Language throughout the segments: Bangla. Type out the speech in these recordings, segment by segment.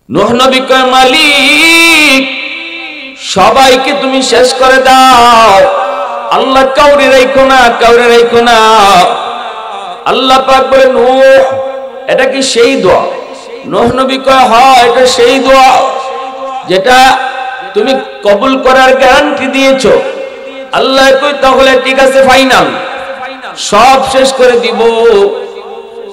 নূহ নবী কয় মালিক সবাইকে তুমি শেষ করে দাও, আল্লাহ কাউরে রাখো না, কাউরে রাখো না। আল্লাহ পাক বলে নূহ এটা কি সেই দোয়া? নূহ নবী কয় হ্যাঁ এটা সেই দোয়া যেটা তুমি কবুল করার গ্যারান্টি দিয়েছো। আল্লাহ কই তাহলে ঠিক আছে ফাইনাল, সব শেষ করে দিব।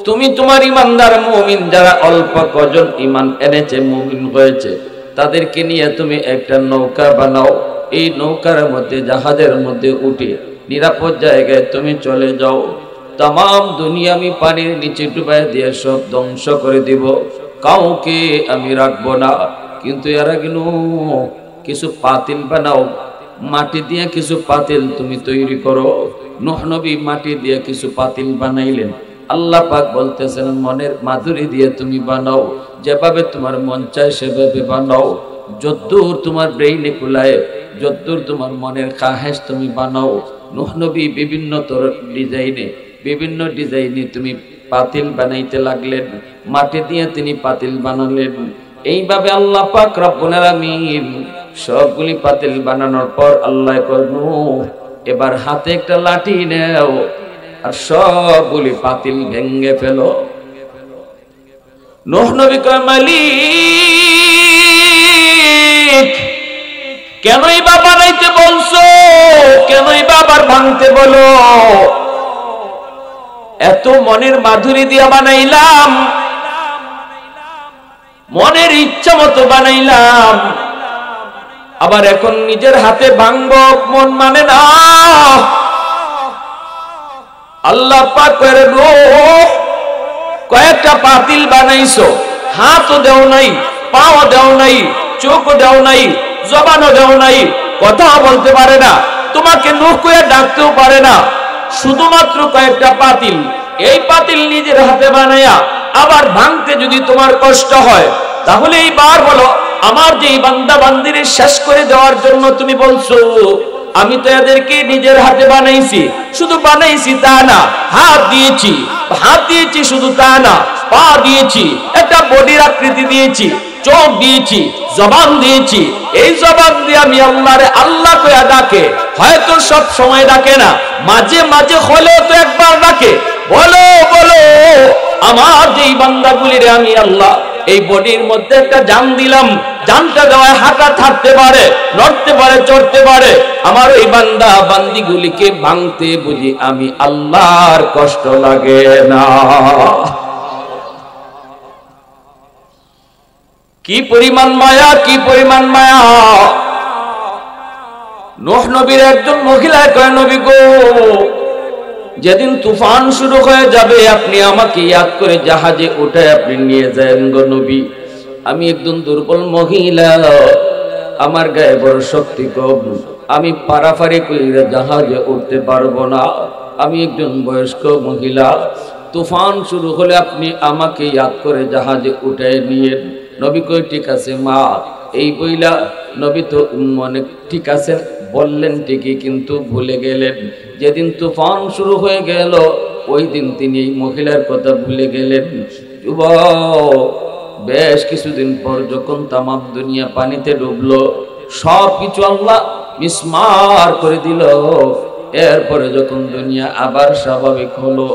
তুমি তোমার ইমানদার মুমিন যারা অল্প কজন ঈমান এনেছে, মুমিন হয়েছে, তাদেরকে নিয়ে তুমি একটা নৌকা বানাও। এই নৌকার মধ্যে জাহাজের মধ্যে উঠে নিরাপদ জায়গায় তুমি চলে যাও। তাম দুনিয়া আমি পানির নিচে ডুবাই দিয়ে সব ধ্বংস করে দিব, কাউকে আমি রাখবো না। কিন্তু এর আগে কিছু পাতিল বানাও, মাটি দিয়ে কিছু পাতিল তুমি তৈরি করো। নূহ নবী মাটি দিয়ে কিছু পাতিল বানাইলেন। আল্লাহ পাক বলতেছেন মনের মাধুরী দিয়ে তুমি বানাও, যেভাবে তোমার মন চায় সেভাবে বানাও, যদ্দূর তোমার ব্রেইনে কুলায়, যদ্দূর তোমার মনের খাহেশ তুমি বানাও। নূহ নবী বিভিন্ন ডিজাইনে তুমি পাতিল বানাইতে লাগলেন, মাটি দিয়ে তিনি পাতিল বানালেন। এইভাবে আল্লাহ পাক রব্বুল আলামিন সবগুলি পাতিল বানানোর পর আল্লাহ কয় নূহ এবার হাতে একটা লাঠি নাও আর সবগুলি পাতিল ভেঙে ফেলো। নূহ নবী কয় মালিক কেনই বা বানাইতে বলছো, কেনই বা আবার ভাঙতে বলো? এত মনের মাধুরী দিয়া বানাইলাম, মনের ইচ্ছা মতো বানাইলাম, আবার এখন নিজের হাতে ভাঙবো মন মানে না। আল্লাহ পাক করে কয়েকটা পাতিল বানাইছো, হাতও দেও নাই, পাও দেও নাই, চোখও দেও নাই, জবানও দেও নাই, কথাও বলতে পারে না, তোমাকে নূহ কইয়া ডাকতেও পারে না, শুধুমাত্র কয়েকটা পাতিল। এই পাতিল নিজের হাতে বানায়া আবার ভাঙতে যদি তোমার কষ্ট হয় তাহলে এইবার বলো আমার যে বান্দা বান্দিরে শেষ করে দেওয়ার জন্য তুমি বলছো, আমি তো এদেরকে নিজের হাতে বানাইছি, শুধু বানাইছি তা না, হাত দিয়েছি শুধু তা না, পা দিয়েছি, একটা বডির আকৃতি দিয়েছি, চোখ দিয়েছি, জবান দিয়েছি। এই জবান দিয়ে আমি আল্লাহরে আল্লাহ কইয়া ডাকে, হয়তো সব সময় ডাকে না, মাঝে মাঝে হলেও তো একবার ডাকে, বলো বলো আমার যেই বান্দাগুলিরে আমি আল্লাহ এই বডির মধ্যে একটা জান দিলাম, জানটা দেওয়ায় হাঁটা থাকতে পারে, নড়তে পারে, চড়তে পারে, আমার ওই বান্দা বান্দিগুলিকে ভাঙতে বুঝি আমি আল্লাহর কষ্ট লাগে না। কি পরিমাণ মায়া, কি পরিমাণ মায়া! নূহ নবীর একজন মহিলা কয় নবী গো যেদিন তুফান শুরু হয়ে যাবে আপনি আমাকে ইয়াদ করে জাহাজে উঠে আপনি নিয়ে যান গো নবী। আমি একজন দুর্বল মহিলা, আমার গায়ে বড় শক্তি কম, আমি পারাপারি করে জাহাজে উঠতে পারবো না, আমি একজন বয়স্ক মহিলা, তুফান শুরু হলে আপনি আমাকে ইয়াদ করে জাহাজে উঠে নিয়ে। নবী কই ঠিক আছে মা। এই বইলা নবী তো মনে ঠিক আছে বললেন ঠিকই, কিন্তু ভুলে গেলেন। যেদিন তুফান শুরু হয়ে গেল ওই দিন তিনি এই মহিলার কথা ভুলে গেলেন। বেশ কিছুদিন পর যখন তামাম দুনিয়া পানিতে ডুবলো, সব কিছু আল্লাহ মিসমার করে দিল। এরপরে যখন দুনিয়া আবার স্বাভাবিক হলো,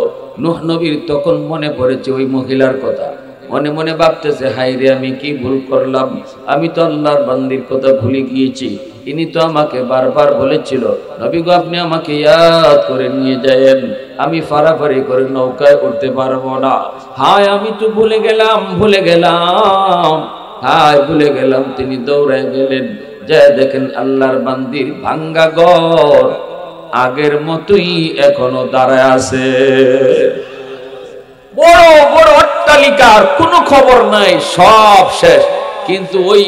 নূহ নবীর তখন মনে পড়েছে ওই মহিলার কথা। মনে মনে ভাবতেছে হায় রে আমি কি ভুল করলাম, আমি তো আল্লাহর বান্দির কথা ভুলে গিয়েছি। ইনি তো আমাকে বারবার বলেছিল নবী গো আপনি আমাকে ইয়াদ করে নিয়ে যায়েন, আমি ফারাফারি করে নৌকায় উঠতে পারবো না। হায় আমি তো ভুলে গেলাম, হায় ভুলে গেলাম। তিনি দৌড়ায় গেলেন, যায় দেখেন আল্লাহর বান্দির ভাঙ্গা ঘর আগের মতোই এখনো দাঁড়ায় আছে। বড় বড় অট্টালিকার কোনো খবর নাই, সব শেষ, কিন্তু ওই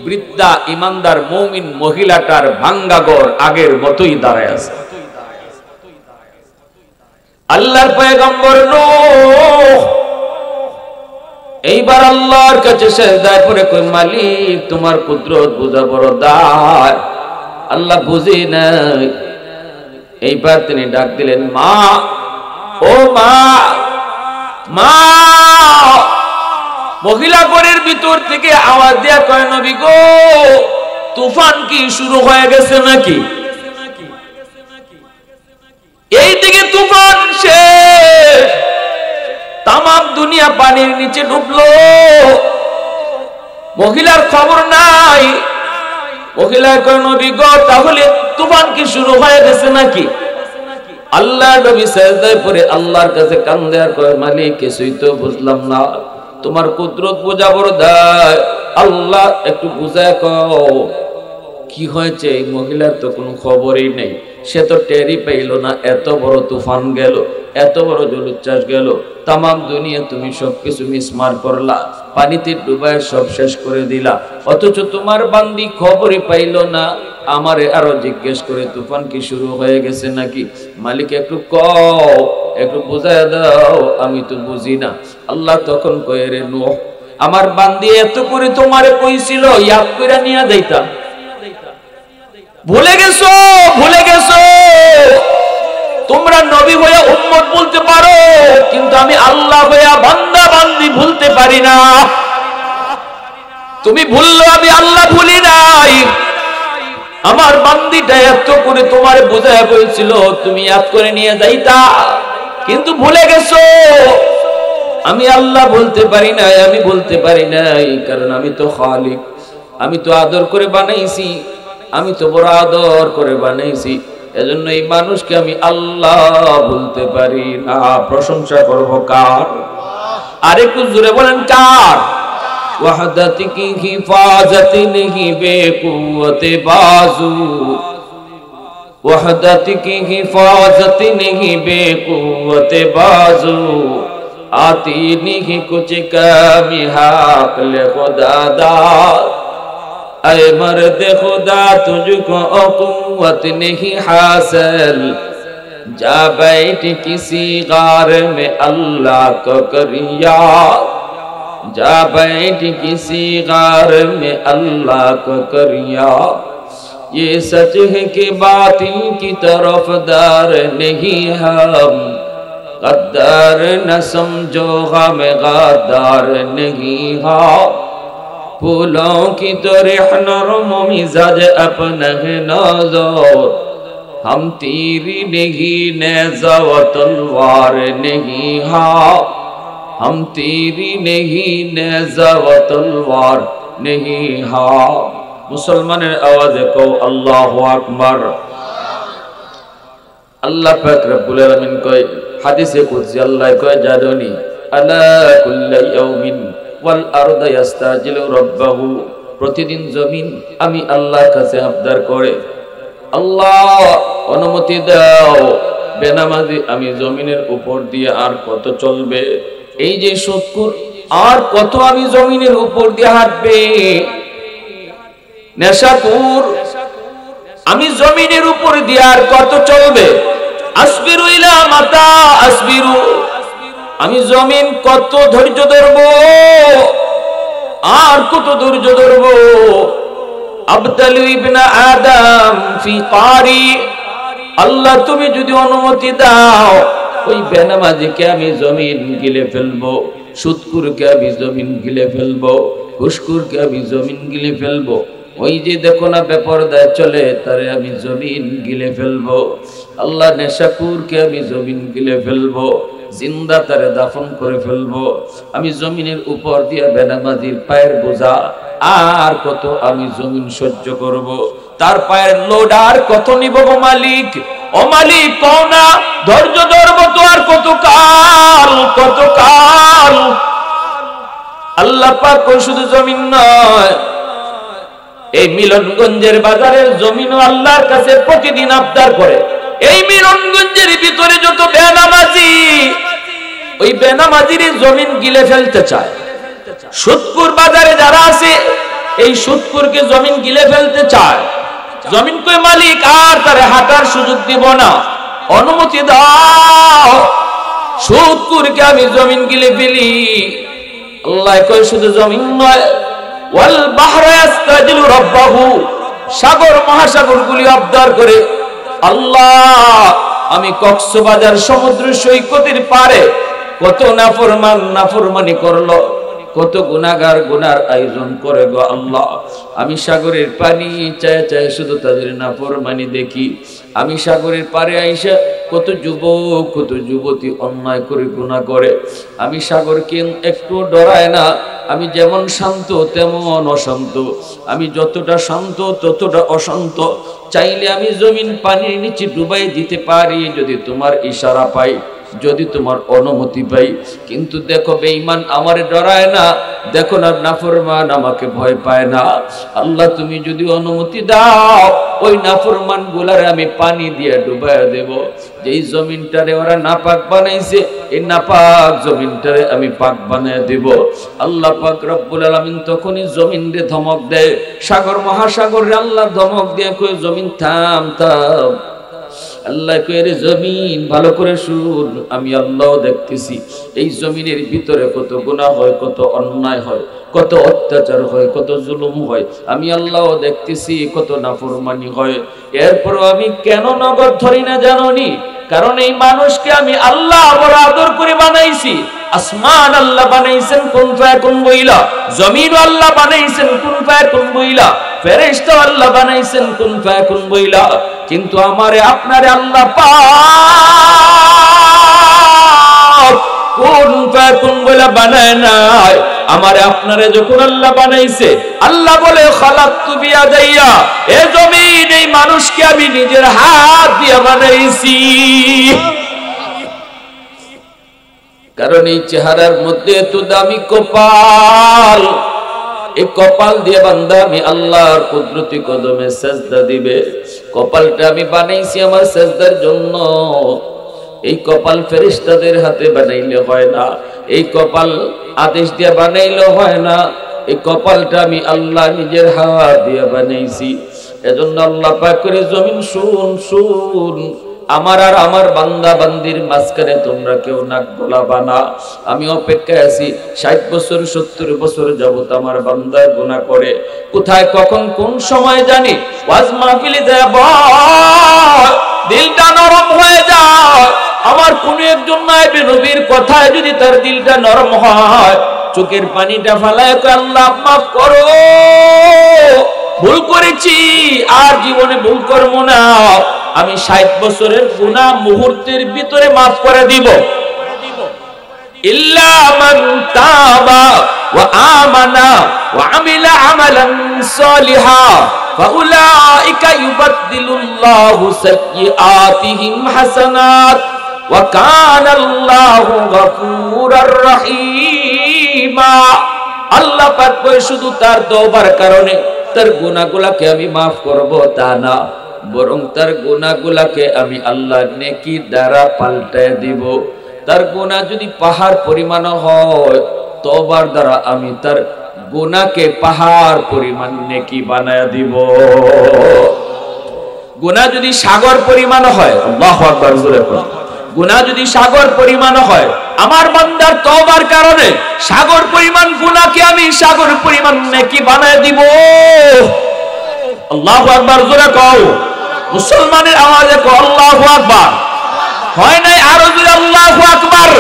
বৃদ্ধা ইমানদার মুমিন মহিলাটার ভাঙ্গা ঘর আগের মতোই দাঁড়ায় আছে। আল্লাহর পয়গম্বর নূহ এইবার আল্লাহর কাছে সেজদায় পড়ে কই মালিক তোমার কুদরত বোঝা বড় দায়, আল্লাহ বুঝি নাই। এইবার তিনি ডাক দিলেন মা, ও মা, মা, মহিলা ঘরের ভিতর থেকে আওয়াজ দেয়া কয়, নবী গো, তুফান কি শুরু হয়ে গেছে নাকি? এই দিকে তুফান শেষ, তামাম দুনিয়া পানির নিচে ডুবলো, মহিলার খবর নাই। মহিলা কয়, নবী গো, তাহলে তুফান কি শুরু হয়ে গেছে নাকি? আল্লাহ নবী সিজদায় পড়ে আল্লাহর কাছে কান্দে আর কয়, মালিক, কিছুই তো বুঝলাম না, তোমার কুদরত বোঝাবার দায়, আল্লাহ একটু বুঝায় কও কি হয়েছে। এই মহিলার তো কোনো খবরই নেই, সে তো টেরই পাইল না এত বড় তুফান গেল, এত বড় জলোচ্ছ্বাস গেল, তামাম দুনিয়া তুমি সবকিছু মিসমার করলা, পানিতে ডুবায় সব শেষ করে দিলা, অথচ তোমার বান্দি খবরই পাইল না। আমারে আরো জিজ্ঞেস করে তুফান কি শুরু হয়ে গেছে নাকি? মালিক একটু কও, একটু বুঝায় দাও, আমি তো বুঝি না। আল্লাহ তখন কয়ে, রে নূহ, আমার বান্দি এত করে তোমারে কইছিল, ইয়াদ কইরা নিয়া যাইতাম, ভুলে গেছো, ভুলে গেছো। তোমরা নবী হয়ে উম্মত বলতে পারো, কিন্তু আমি আল্লাহ হইয়া বান্দা বান্দি ভুলতে পারি না। তুমি ভুললো, আমি আল্লাহ ভুলি নাই। আমার বান্দিটা এত করে তোমার বোঝায় বলছিল, তুমি ইয়াদ করে নিয়ে যাইতা, কিন্তু ভুলে গেছো। আমি আল্লাহ বলতে পারি নাই, আমি বলতে পারি নাই, কারণ আমি তো খালিক, আমি তো আদর করে বানাইছি, আমি তো বড় আদর করে বানাইছি, এজন্য এই মানুষকে আমি আল্লাহ বলতে পারি না। প্রশংসা করব কার? আরেকটু জোরে বলেন কার? ওয়াহদাতি কি হিফাজতি নেহি বেকুওয়াতে বাজু, ওয়াহদাতি কি হিফাজতি নেহি বেকুওয়াতে বাজু, आती नहीं कुछ कमी हाकले खुदा दार, ऐ मर्द खुदा तुझको कुव्वत नहीं हासिल, जा बैठ किसी गार में अल्लाह को कर याद, जा बैठ किसी गार में अल्लाह को कर याद, ये सच है कि बातिल की तरफदार नहीं हम, गद्दार न समझो गम गद्दार नहीं हा, फूलों की तरह नरम मिजाज अपना है नाज़ुक, हम तीरी नहीं नेज़ा व तलवार नहीं हा, हम तीरी नहीं नेज़ा व तलवार नहीं हा। मुसलमाনের आवाज़े को अल्लाहु अकबर। अल्लाह पाक रब्बुल आलामीन कहे হাদিসে কুদসি, আল্লাহ কয়, জাদুনি আলা কুল্লি ইয়াউমিন ওয়াল আরদু ইস্তাজিলু রাব্বাহু, প্রতিদিন জমিন আমি আল্লাহর কাছে আবদার করে, আল্লাহ অনুমতি দাও, বেনামাজি আমি জমিনের উপর দিয়ে আর কত চলবে, এই যে সুদখোর আর কত আমি জমিনের উপর দিয়ে হাঁটবে, নেশাখোর আমি জমিনের উপর দিয়ে আর কত চলবে, আসবিরু ইলা মাতা আসবিরু, আমি জমিন কত ধৈর্য ধরবো, আর কত ধৈর্য ধরবো, আবতালু ইবনা আদম ফি কারি, আল্লাহ তুমি যদি অনুমতি দাও, ওই বেনামাজিকে আমি জমিন গিলে ফেলবো, সুদখোরকে আমি জমিন গিলে ফেলবো, ঘুষখোরকে আমি জমিন গিলে ফেলবো, ওই যে দেখো না বেপরদায় চলে তারে আমি জমিন গিলে ফেলবো, আল্লাহ নেশাখোরকে আমি জমিন গিলে ফেলবো, জিন্দা তারে দাফন করে ফেলবো, আমি জমিনের উপর দিয়া বেনামাজির পায়ের বোঝা আর কত আমি জমিন সহ্য করব, তার পায়ের লোড আর কত নিব গো মালিক, ও মালিক কও না, ধৈর্য ধরবো তো আর কত কাল, কত কাল। আল্লাহ পাক শুধু জমিন নয়, এই মিলনগঞ্জের বাজারের জমিনও আল্লাহর কাছে প্রতিদিন আবদার করে। এই মিলনগঞ্জের ভিতরে যত বেনামাজি, ওই বেনামাজির জমিন গিলে ফেলতে চায়। সুদখোর বাজারে যারা আছে, এই সুদখোরকে জমিন গিলে ফেলতে চায়। জমিন কই মালিক আর তারে হাঁটার সুযোগ দিব না, অনুমতি দাও, সুদখোরকে আমি জমিন গিলে ফেলি। আল্লাহ কই শুধু জমিন নয়, ওয়াল বাহরা ইস্তাজিলু রাব্বাহু, সাগর মহাসাগরগুলি আবদার করে, আল্লাহ আমি কক্সবাজার সমুদ্র সৈকতের পারে কত নাফরমানি করলো, কত গুনাহগার গুনার আয়োজন করে গো আল্লাহ। আমি সাগরের পানি চায় চায় শুধু তাদের নাফরমানি দেখি। আমি সাগরের পারে আইসা কত যুবক কত যুবতী অন্যায় করে গুনাহ করে। আমি সাগরকে একটু ডরায় না। আমি যেমন শান্ত তেমন অশান্ত। আমি যতটা শান্ত ততটা অশান্ত। চাইলে আমি জমিন পানির নিচে ডুবাই দিতে পারি যদি তোমার ইশারা পাই, যদি তোমার অনুমতি পাই। কিন্তু দেখো বেঈমান আমারে ডরায় না, দেখো না নাফরমান আমাকে ভয় পায় না। আল্লাহ তুমি যদি অনুমতি দাও ওই নাফরমান গুলারে আমি পানি দিয়ে ডুবাইয়া দেব। যেই জমিনটারে ওরা নাপাক বানাইছে এই নাপাক জমিনটারে আমি পাক বানায় দেব। আল্লাহ পাক রব্বুল আলামিন তখনই জমিনরে ধমক দেয়, সাগর মহাসাগরে আল্লাহ ধমক দিয়ে কই জমিন থাম থাম। আল্লাহ কইরে জমিন ভালো করে শুন, আমি আল্লাহ দেখতেছি এই জমিনের ভিতরে কত গুনাহ হয়, কত অন্যায় হয়, কত অত্যাচার হয়, কত জুলুম হয়। আমি আল্লাহ দেখতেছি কত নাফরমানি হয়। এরপরও আমি কেন নগদ ধরি না জানোনি? কারণ এই মানুষকে আমি আল্লাহ বড় আদর করে বানাইছি। আসমান আল্লাহ বানাইছেন কুন ফায়াকুন বইলা, জমিন আল্লাহ বানাইছেন কুন ফায়াকুন বইলা, ফেরেশতা আল্লাহ বানাইছেন কুন ফায়াকুন বইলা। কিন্তু আমারে আপনারে আল্লাহ পাক কুন ফায়াকুন বইলা বানায় নাই। আমারে আপনারে যখন আল্লাহ বানাইছে আল্লাহ বলে খালাকতু বিয়াদাইয়া, এ জমিন এই মানুষকে আমি নিজের হাত দিয়ে বানাইছি। কারণ এই চেহারার মধ্যে এত দামি কপাল, এই কপাল দিয়ে বান্দা আমি আল্লাহর কুদরতি কদমে সেজদা দিবে। কপালটা আমি বানাইছি আমার সেজদার জন্য। এই কপাল ফেরেশতাদের হাতে বানাইলে হয় না, এই কপাল আদেশ দিয়ে বানাইলে হয় না। এই কপালটা আমি আল্লাহ নিজের হাত দিয়ে বানাইছি। এজন্য আল্লাহ পাক করে জমিন শুন শুন, আমার আর আমার বান্দা বান্দির মাঝখানে তোমরা কেউ নাক গলাবা না। আমি অপেক্ষায় আছি। 60 বছর 70 বছর যাবত আমার বান্দা গুনাহ করে, কোথায় কখন কোন সময় জানি ওয়াজ মাহফিলে যাব দিলটা নরম হয়ে যায়। আমার কোন একজন নায়েবে নবীর কথায় যদি তার দিলটা নরম হয়, চোখের পানিটা ফালায় কয় আল্লাহ মাফ করো, ভুল করেছি আর জীবনে ভুল করব না। আমি 60 বছরের গুনাহ মুহূর্তের ভিতরে মাফ করে দিব। ইল্লা মান তাবা ওয়া আমানা ওয়া আমিলা আমালান সালিহা ফাউলাইকা ইউবাদদিলুল্লাহু সাইয়্যাতিহিম হাসানাত ওয়া কানাল্লাহু গফুরার রহিমা। আল্লাহ পাক কই শুধু তার তওবার কারণে তার গুনাহগুলোকে আমি maaf করব তা না, বরং তার গুনাহগুলোকে আমি আল্লাহর নেকি দ্বারা পাল্টায় দিব। তার গুনাহ যদি পাহাড় পরিমাণ হয়, তওবার দ্বারা আমি তার গুনাহকে পাহাড় পরিমাণ নেকি বানায় দিব। গুনাহ যদি সাগর পরিমাণ হয়, আল্লাহু আকবার জোরে বলুন, গুনাহ যদি সাগর পরিমাণ হয়, আমার বান্দার তওবার কারণে সাগর পরিমাণ গুনাহকে আমি সাগর পরিমাণ নেকি বানায় দিব। আল্লাহু আকবার জোরে কও, মুসলমানের আওয়াজে কও আল্লাহু আকবার। হয় নাই আরো জোরে আল্লাহু আকবার।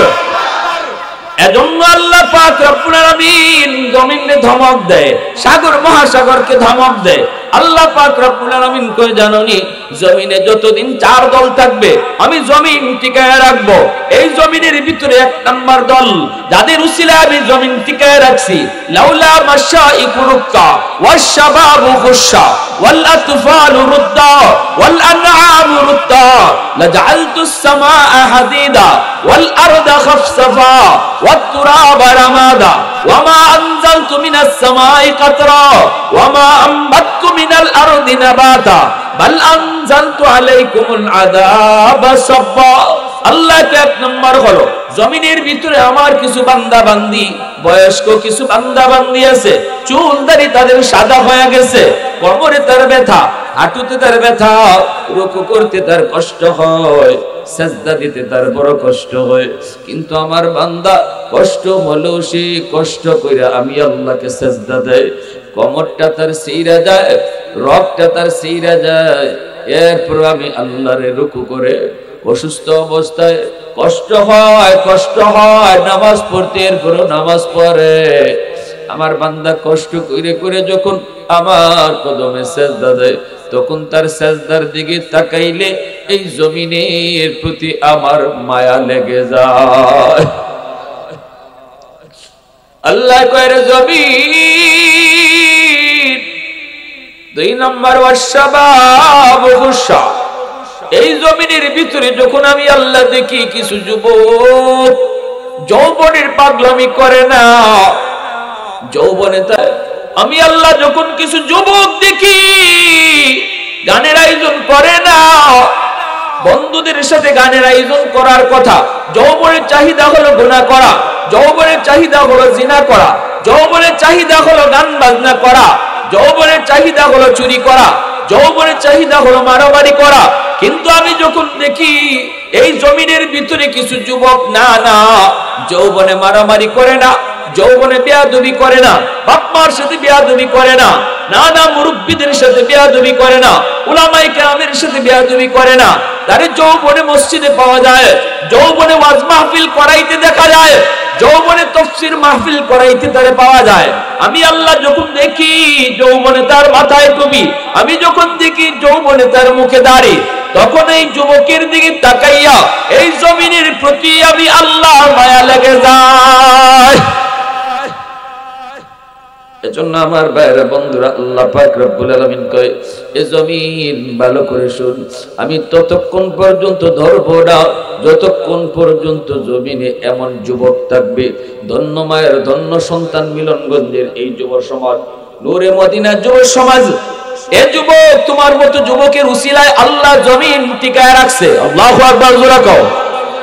এজন্য আল্লাহ পাক রব্বুল আলামিন জমিনে ধমক দেয়, সাগর মহাসাগরকে ধমক দেয়। আল্লাহ পাক রব্বুল আলামিন কই জানোনি? জমিনে যতদিন 4 দল থাকবে আমি জমিন টিকায় রাখবো। এই জমিনের ভিতরে 1 নাম্বার দল যাদের উসিলায় আমি জমিন টিকায় রাখছি, লাউলা মাশাইকু রুক্কা ওয়াশশাবাবু খুশা ওয়াল আতফালু রুদ্দা ওয়াল আনআমু রুদ্দা লাজআলতুস সামাআ হাদিদা ওয়াল আরদা খাফসাফা ওয়াত তুরাবা রামাদা ওয়ামা আনজালতু মিনাস সামাই কাতরা ওয়ামা আমবাততু মিনাল আরদি নাবাতা বাল আনজালতু আলাইকুমুল আযাবা সাব্বা। আল্লাহ তো 1 নম্বর হলো জমিনের ভিতরে আমার কিছু বান্দা বান্দি, বয়স্ক কিছু বান্দা বান্দি আছে, চুল দাড়ি তাদের সাদা হয়ে গেছে, কোমরে তার ব্যথা, হাঁটুতে তার ব্যথা, রুকু করতে তার কষ্ট হয়, সেজদা দিতে তার বড় কষ্ট হয়। কিন্তু আমার বান্দা কষ্ট হলেও সে কষ্ট কইরা আমি আল্লাহকে সেজদা দেয়, কোমরটা তার সিরা যায়, রগটা তার সিরা যায়, এরপর আমি আল্লাহরে রুকু করে অসুস্থ অবস্থায় কষ্ট হয় নামাজ পড়তে, এরপর নামাজ পড়ে আমার বান্দা কষ্ট করে করে যখন আমার কদমে সেজদা দেয়, তখন তার সেজদার দিকে তাকাইলে এই জমিনের প্রতি আমার মায়া লেগে যায়। আল্লাহ কয় রে জমিন, 2 নম্বর ওয়াশাবাব গুসা, এই জমিনের ভিতরে যখন আমি আল্লাহ দেখি কিছু যুবক যৌবনের পাগলামি করে না, যৌবনে তাই আমি আল্লাহ যখন কিছু যুবক দেখি গানের আয়োজন করে না, বন্ধুদের সাথে গানের আয়োজন করার কথা, যৌবনের চাহিদা হলো গুনাহ করা, যৌবনের চাহিদা হলো জিনা করা, যৌবনের চাহিদা হলো গান বাজনা করা, যৌবনের চাহিদা হলো চুরি করা, যৌবনের চাহিদা হলো মারামারি করা। কিন্তু আমি যখন দেখি এই জমিনের ভিতরে কিছু যুবক না না যৌবনে মারামারি করে না, যৌবনে বেয়াদবি করে না, বাপ মার সাথে বেয়াদবি করে না, না না মুরব্বীদের সাথে বেয়াদবি করে না, উলামায়ে কেরামের সাথে বেয়াদবি করে না, তারে যৌবনে মসজিদে পাওয়া যায়, যৌবনে ওয়াজ মাহফিল করাইতে দেখা যায়, যৌবনে তাফসীর মাহফিল করাইতে তারে পাওয়া যায়। আমি আল্লাহ যখন দেখি যৌবনে তার মাথায় টুপি, আমি যখন দেখি যৌবনে তার মুখে দাড়ি, তখন এই যুবকের দিকে তাকাইয়া এই জমিনের প্রতি আমি আল্লাহ মায়া লেগে যায়। এজন্য আমার ভাইরা বন্ধুরা, আল্লাহ পাক রব্বুল আলামিন কয়, এ জমিন ভালো করে শুন, আমি ততক্ষণ পর্যন্ত ধরব না যতক্ষণ পর্যন্ত জমিনে এমন যুবক থাকবে। ধন্য মায়ের ধন্য সন্তান মিলনগঞ্জের এই যুব সমাজ, নূরে মদিনা যুব সমাজ, এ যুবক তোমার মতো যুবকের উসিলায় আল্লাহ জমিন টিকায় রাখছে। আল্লাহু আকবার জোরে কও।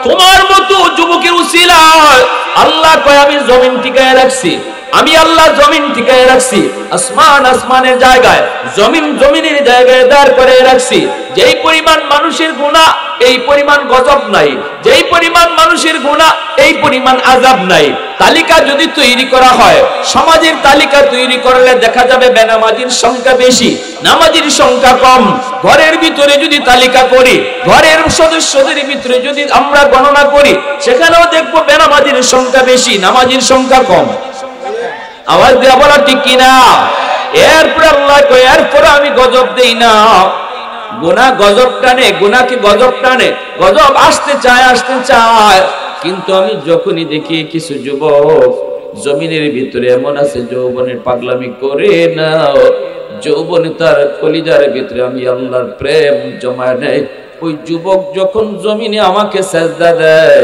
তোমার মতো যুবকের উসিলায় আল্লাহ কয় আমি জমিন টিকায় রাখছি, আমি আল্লাহ জমিন টিকায় রাখছি, আসমান আসমানের জায়গায়, জমিন জমিনের জায়গায় দাঁড় করে রাখছি। যেই পরিমাণ মানুষের গুনাহ এই পরিমাণ গজব নাই, যেই পরিমাণ মানুষের গুনাহ এই পরিমাণ আযাব নাই। তালিকা যদি তৈরি করা হয়, সমাজের তালিকা তৈরি করলে দেখা যাবে বেনামাজির সংখ্যা বেশি, নামাজির সংখ্যা কম। ঘরের ভিতরে যদি তালিকা করি, ঘরের সদস্যদের ভিতরে যদি আমরা গণনা করি, সেখানেও দেখবো বেনামাজির সংখ্যা বেশি, নামাজির সংখ্যা কম। আওয়াজ দেয়া বলা ঠিক কিনা? এরপরে আল্লাহ কয়, এরপরে আমি গজব দেই না। গুনাহ গজব টানে, গুনাহকে গজব টানে, গজব আসতে চায়, কিন্তু আমি যখনই দেখি কিছু যুবক জমিনের ভিতরে এমন আছে যৌবনের পাগলামি করে না, যৌবনে তার কলিজার ভিতরে আমি আল্লাহর প্রেম জমায় নেই, ওই যুবক যখন জমিনে আমাকে সেজদা দেয়,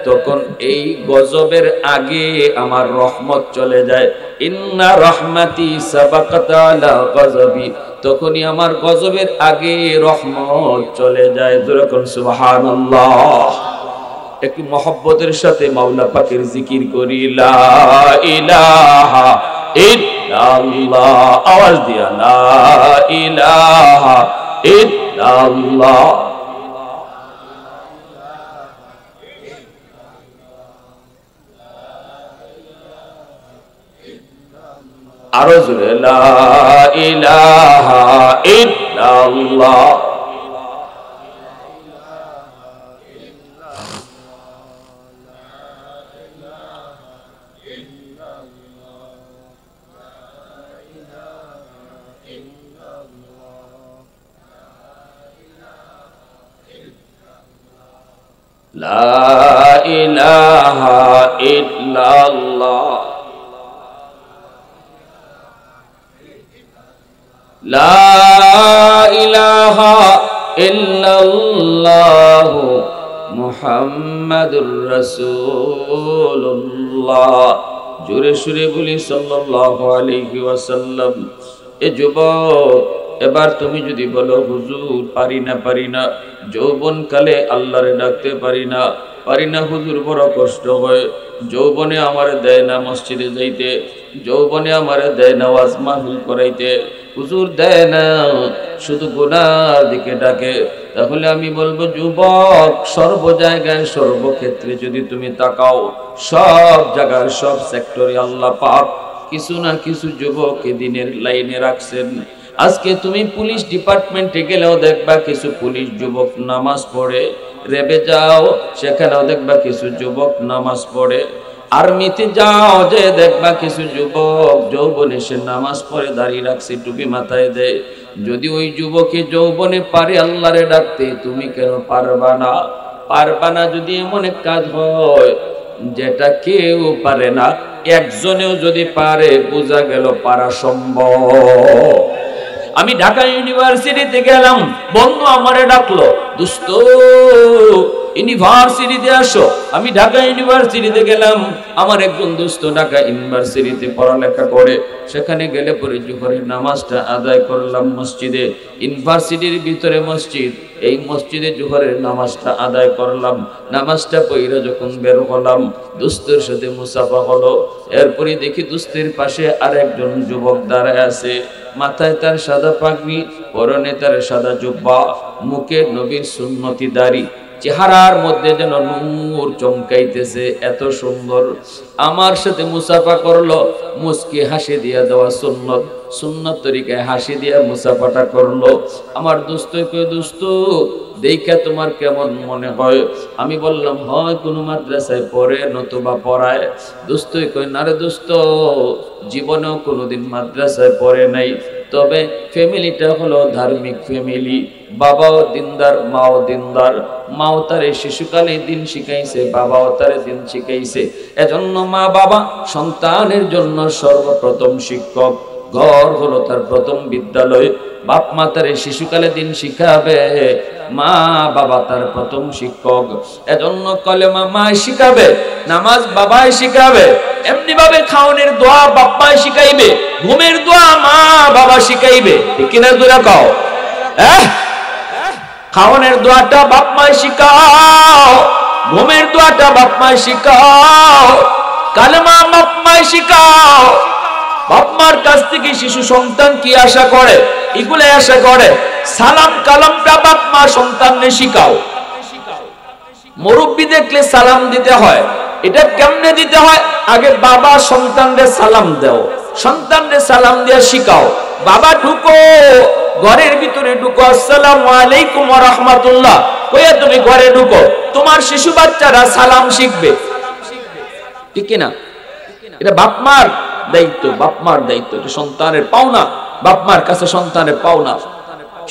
তখন এই গজবের আগে আমার রহমত চলে যায়। ইন্না রহমাতি সাবাকাত আলা গজবি, তখনই আমার গজবের আগে রহমত চলে যায়। যখন সুবহানাল্লাহ, একটু মহব্বতের সাথে মাওলা পাকের জিকির করি, লা ইলাহা ইল্লাল্লাহ, আওয়াজ দিয়া লা ইলাহা ইল্লাল্লাহ। আরো জোরে লা ইলাহা ইল্লাল্লাহ। লা ইলাহা ইল্লাল্লাহ, লা ইলাহা ইল্লাল্লাহ মুহাম্মাদুর রাসূলুল্লাহ। জোরে সুরে বলি সাল্লাল্লাহু আলাইহি ওয়াসাল্লাম। এ যুবক, এবার তুমি যদি বলো হুজুর পারি না, যৌবন কালে আল্লাহরে ডাকতে পারি না হুজুর, বড় কষ্ট হয়, যৌবনে আমারে দেয় না মসজিদে যাইতে, যৌবনে আমারে দেয় না ওয়াজ মাহফিল করাইতে, হুজুর দেয় না, শুধু গুনার দিকে ডাকে। তাহলে আমি বলবো যুবক, সর্ব জায়গায় সর্বক্ষেত্রে যদি তুমি তাকাও, সব জায়গার সব সেক্টরে আল্লাহ পাক কিছু না কিছু যুবক দিনের লাইনে রাখছেন। আজকে তুমি পুলিশ ডিপার্টমেন্টে গেলেও দেখবা কিছু পুলিশ যুবক নামাজ পড়ে, রেবে যাও সেখানেও দেখবা কিছু যুবক নামাজ পড়ে। আর্মিতে যাও, যে দেখবা কিছু যুবক যৌবন এসে নামাজ পড়ে দাঁড়িয়ে রাখছে, টুপি মাথায় দেয়। যদি ওই যুবকে যৌবনে পারে আল্লাহরে ডাকতে, তুমি কেন পারবা না? পারবা না যদি এমন এক কাজ হয় যেটা কেউ পারে না, একজনেও যদি পারে বোঝা গেল পারা সম্ভব। আমি ঢাকা ইউনিভার্সিটিতে গেলাম, বন্ধু আমারে ডাকলো, দোস্ত ইউনিভার্সিটিতে আসো। আমি ঢাকা ইউনিভার্সিটিতে গেলাম, আমার একজন দোস্ত ঢাকা ইউনিভার্সিটিতে পড়ালেখা করে। সেখানে গেলে পরে জোহরের নামাজটা আদায় করলাম মসজিদে, ইউনিভার্সিটির ভিতরে মসজিদ, এই মসজিদে জোহরের নামাজটা আদায় করলাম। নামাজটা পড়ে যখন বের হলাম, দোস্তের সাথে মুসাফা হলো। এরপরে দেখি দোস্তের পাশে আরেকজন যুবক দাঁড়ায় আছে, মাথায় তার সাদা পাগড়ি, পরনে তার সাদা জুব্বা, মুখে নবীর সুন্নতি দাড়ি, চেহারার মধ্যে যেন নূর চমকাইতেছে, এত সুন্দর। আমার সাথে মুসাফা করলো, মুস্কি হাসি দিয়া দেওয়া সুন্নত, সুন্নত তরিকায় হাসি দিয়া মুসাফাটা করলো। আমার দোস্ত কই, দোস্ত দেখা তোমার কেমন মনে হয়? আমি বললাম, হয় কোনো মাদ্রাসায় পড়ে নতুবা পড়ায়। দোস্ত কই, না রে দোস্ত, জীবনেও কোনোদিন মাদ্রাসায় পড়ে নাই, তবে ফ্যামিলিটা হলো ধার্মিক ফ্যামিলি, বাবাও দিনদার, মাও দিনদার। মাও তারে শিশুকালে দিন শিখাইছে, বাবাও তারে দিন শিখাইছে। এজন্য মা বাবা সন্তানের জন্য সর্বপ্রথম শিক্ষক, ঘর হলো তার প্রথম বিদ্যালয়। বাপ মা তারে শিশুকালে দিন শিখাবে, মা বাবা তার প্রথম শিক্ষক। এজন্য কলেমা মা শিখাবে, নামাজ বাবাই শিখাবে, এমনি ভাবে খাওনের দোয়া বাপ মা শিখাইবে, ঘুমের দোয়া মা বাবা শিখাইবে। ঠিক কিনা জোরে কও? খাওনের দোয়াটা বাপ মা শিখাও, ঘুমের দোয়াটা বাপ মা শিখাও, কালেমা বাপ মা শিখাও। বাপ মার কাছ থেকে শিশু সন্তান কি আশা করে? এগুলো আশা করে। সালাম কালামটা বাপ মা সন্তানকে শিখাও। মুরব্বি দেখলে সালাম দিতে হয়, এটা কেমনে দিতে হয়? আগে বাবা সন্তানদের সালাম দাও, সন্তানদের সালাম দিয়ে শিখাও। বাবা ঢুকো, ঘরের ভিতরে ঢুকো, আসসালামু আলাইকুম ওয়া রাহমাতুল্লাহ কইয়া তুমি ঘরে ঢুকো, তোমার শিশু বাচ্চারা সালাম শিখবে। ঠিক কি না? এটা বাপ মার দায়িত্ব, বাপ মার দায়িত্ব, এটা সন্তানের পাওনা, বাপ মার কাছে সন্তানের পাওনা।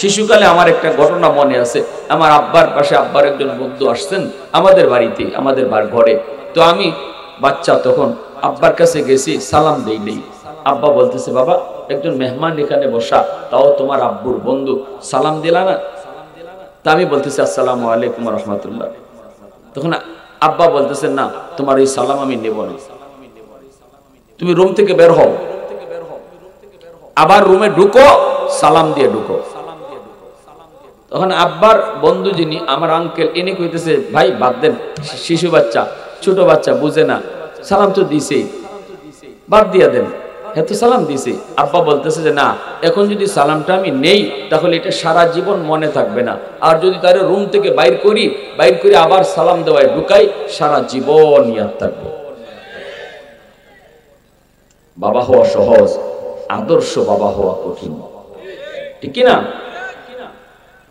শিশুকালে আমার একটা ঘটনা মনে আছে। আমার আব্বার পাশে আব্বার একজন বন্ধু আসছেন আমাদের বাড়িতে, আমাদের ঘরে। তো আমি বাচ্চা তখন আব্বার কাছে গেছি, সালাম দেই নেই। আব্বা বলতেছে, বাবা একজন মেহমান এখানে বসা, তাও তোমার আব্বুর বন্ধু, সালাম দিলা না? তা আমি বলতেছি আসসালামু আলাইকুম ওয়া রাহমাতুল্লাহ। তখন আব্বা বলতেছে, না তোমার এই সালাম আমি নেব না, তুমি রুম থেকে বের হও, আবার রুমে ঢুকো, সালাম দিয়ে ঢুকো। তখন আব্বার বন্ধু যিনি আমার আঙ্কেল, ইনি কইতেছে, ভাই বাদ দেন, শিশু বাচ্চা, ছোট বাচ্চা বুঝে না, সালাম তো দিছেই, বাদ দিয়া দেন, হ্যাঁ তো সালাম দিছে। আব্বা বলতেছে যে না, এখন যদি সালামটা আমি নেই তাহলে এটা সারা জীবন মনে থাকবে না, আর যদি তার রুম থেকে বাইর করি, বাইর করে আবার সালাম দেওয়ায় ঢুকাই, সারা জীবন ইয়াদ থাকবে। বাবা হওয়া সহজ, আদর্শ বাবা হওয়া কঠিন। ঠিক না?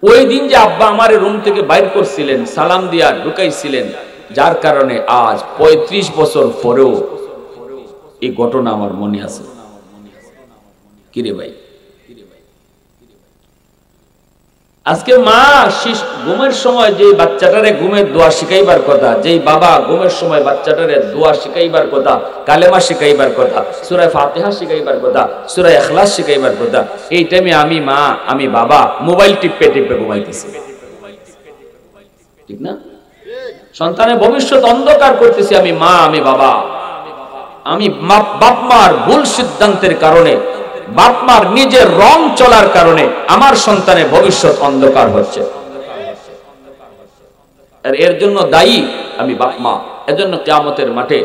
ওই দিন যে আব্বা আমার রুম থেকে বাইর করছিলেন, সালাম দিয়া ঢুকাইছিলেন, যার কারণে আজ 35 বছর পরেও এই ঘটনা আমার মনে আছে। কিরে ভাই, আজকে মা ঘুমের সময় যে বাচ্চাটারে ঘুমের দোয়া শিখাইবার কথা, যেই বাবা ঘুমের সময় বাচ্চাটারে দোয়া শিখাইবার কথা, কালেমা শিখাইবার কথা, সূরা ফাতিহা শিখাইবার কথা, সূরা ইখলাস শিখাইবার কথা, এই টাইমে আমি মা, আমি বাবা মোবাইল টিপে টিপে ঘুমাইতেছি। ঠিক না? সন্তানের ভবিষ্যৎ অন্ধকার করতেছি আমি মা, আমি বাবা। আমি বাপ মার ভুল সিদ্ধান্তের কারণে, বাপ মার নিজের রং চলার কারণে আমার সন্তানের ভবিষ্যৎ অন্ধকার হচ্ছে। আর এর জন্য দায়ী আমি বাপ মা। এজন্য কিয়ামতের মাঠে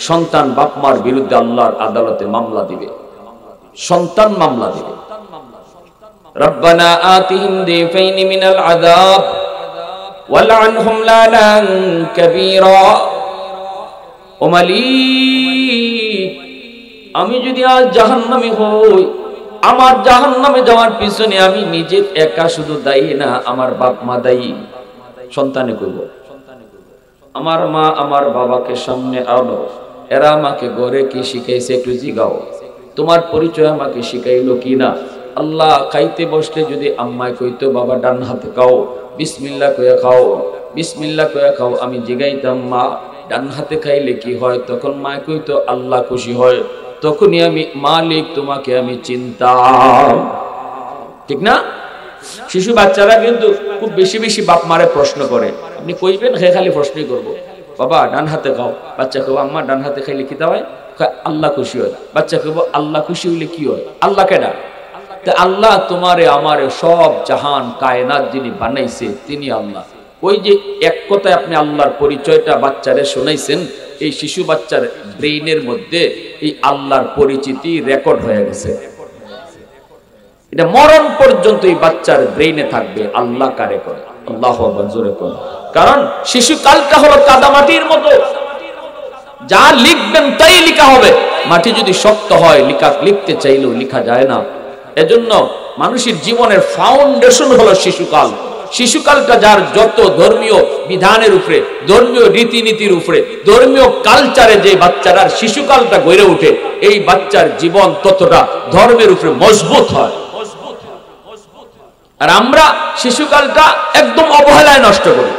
সন্তান বাপ মার বিরুদ্ধে আল্লাহর আদালতে মামলা দিবে, সন্তান মামলা দিবে। রব্বানা আতিহিম দিফাইনি মিনাল আযাব ওয়ালআনহুম লানান কাবীরা। ও মালিক, আমি যদি আজ জাহান্নামী হই, আমার জাহান্নামে যাওয়ার পিছনে আমি নিজে একা শুধু দায়ী না, আমার বাপ মা দায়ী। সন্তানে কইব, আমার মা আমার বাবাকে সামনে আনো, এরা আমাকে ঘরে কি শিখাইছে একটু জিগাও, তোমার পরিচয় আমাকে শিখাইলো কিনা। আল্লাহ খাইতে বসলে যদি আম্মায় কইতো বাবা ডান হাতে খাও, বিসমিল্লাহ কইয়া খাও, বিসমিল্লাহ কইয়া খাও, আমি জিগাইতাম মা ডান হাতে খাইলে কি হয়, তখন মা কইতো আল্লাহ খুশি হয়, তখনই আমি মালিক তোমাকে আমি চিনতাম। ঠিক না? শিশু বাচ্চারা কিন্তু খুব বেশি বেশি বাপ মারে প্রশ্ন করে, আপনি কইবেন হে খালি প্রশ্নই করবো, বাবা ডান হাতে খাও, বাচ্চা কেউ আম্মা ডান হাতে খাইলে কি হয়, আল্লাহ খুশি হয়। বাচ্চা কেউ আল্লাহ খুশি হইলে কি হয়, আল্লাহ কেডা? আল্লাহ তোমারে আমারে সব জাহান কায়নাত যিনি বানাইছে তিনি আল্লাহ। ওই যে এক কথায় আপনি আল্লাহর পরিচয়টা বাচ্চারে শোনাইছেন, এই শিশু বাচ্চার ব্রেইনের মধ্যে এই আল্লাহর পরিচিতি রেকর্ড হয়ে গেছে। এটা মরণ পর্যন্ত এই বাচ্চার ব্রেইনে থাকবে আল্লাহ কারে করে, আল্লাহু আকবার জোরে করে। কারণ শিশুকালটা হলো কাদামাটির মতো, যা লিখবেন তাই লেখা হবে। মাটি যদি শক্ত হয় লিখতে চাইলেও লেখা যায় না। এজন্য মানুষের জীবনের ফাউন্ডেশন হলো শিশুকাল। শিশুকালটা যার যত ধর্মীয় বিধানের উপরে, ধর্মীয় রীতিনীতির উপরে, ধর্মীয় কালচারে যে বাচ্চারা শিশুকালটা গড়ে ওঠে, এই বাচ্চার জীবন ততটা ধর্মের উপরে মজবুত হয়। আর আমরা শিশুকালটা একদম অবহেলায় নষ্ট করি।